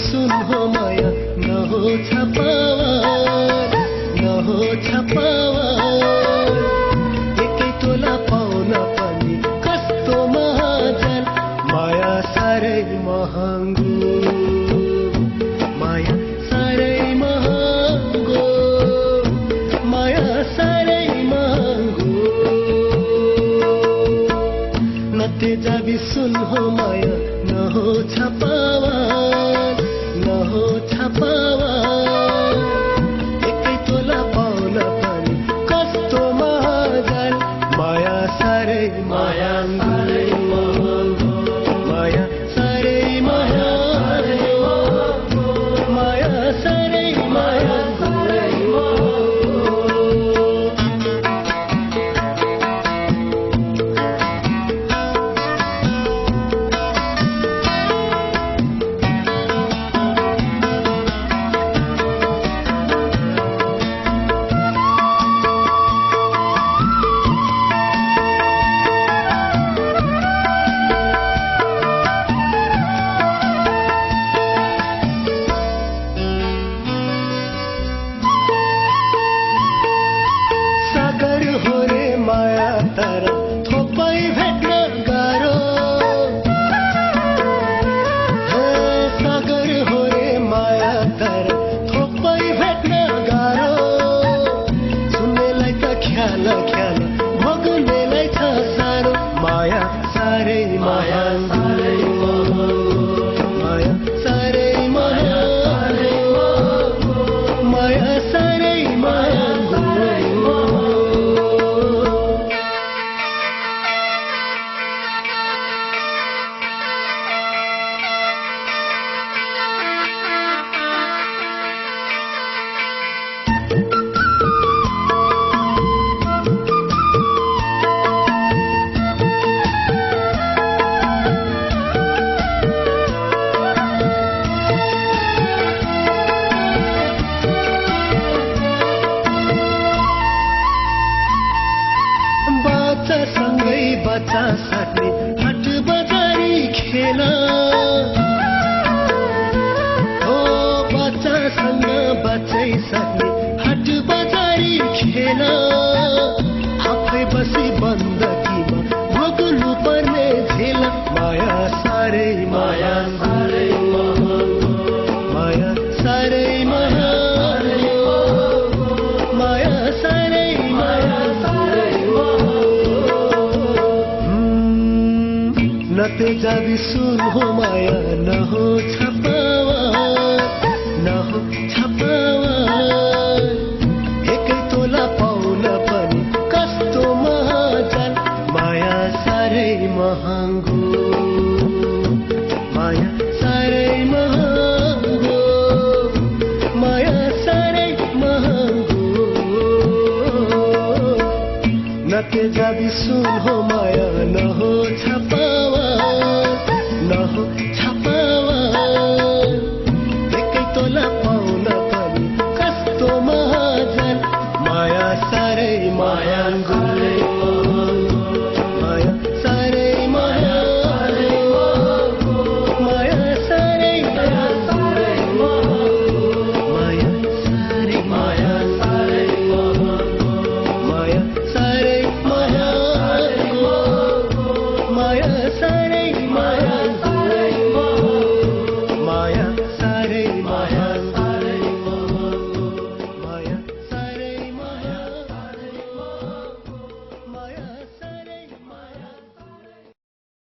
सुन हो माया नहो छपावर नहो छपावर एकै तोला पाउन पनि कस्तो महाजन माया साह्रै महँगो माया साह्रै महँगो माया साह्रै महँगो नते जाबी सुन हो माया नहो छपावर नहो छपावर एकै तोला पाउन पनि कस्तो महाजन माया साह्रै महँगो माया साह्रै महँगो माया साह्रै महँगो सागर हो रे माया तर थोपै भेट्न गाह्रो सागर हो रे माया तर थोपै भेट्न गाह्रो सुन्नेलाई त ख्याल ख्याल भोग्नेलाई छ साह्रो माया साह्रै महँगो माया साह्रै महँगो माया साह्रै महँगो बच्चासँगै बच्चा साट्ने हाट बजारी खेल हो बच्चासँग बच्चै साट्ने हाट बजारी खेल आफै बसी बन्दकीमा भोग्नु पर्ने झेल माया साह्रै माया साह्रै महँगो माया साह्रै महँगो माया साह्रै नते जाबी सुन हो माया नहो छपावर नहो छपावर एकै तोला पाउन पनि कस्तो महाजन माया साह्रै महँगो माया साह्रै महँगो माया साह्रै महँगो नते जाबी सुन हो माया